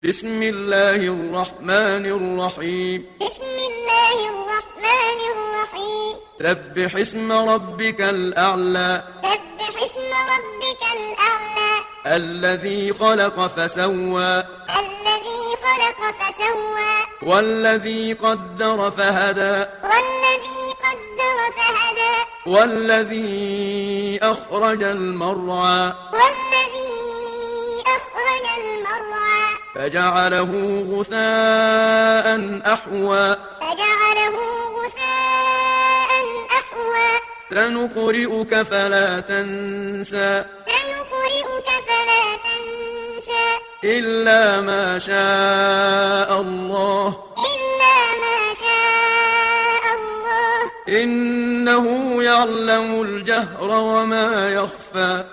بسم الله الرحمن الرحيم. بسم الله الرحمن الرحيم. سبح اسم ربك الأعلى. سبح اسم ربك الأعلى. الذي خلق فسوى. الذي خلق فسوى. والذي قدر فهدى. والذي قدر فهدى. والذي أخرج المرعى. والذي أخرج المرعى. فجعله غثاء أحوى. فجعله غثاء أحوى. سنقرئك فلا تنسى. سنقرئك فلا تنسى. إلا ما شاء الله. إلا ما شاء الله. إنه يعلم الجهر وما يخفى.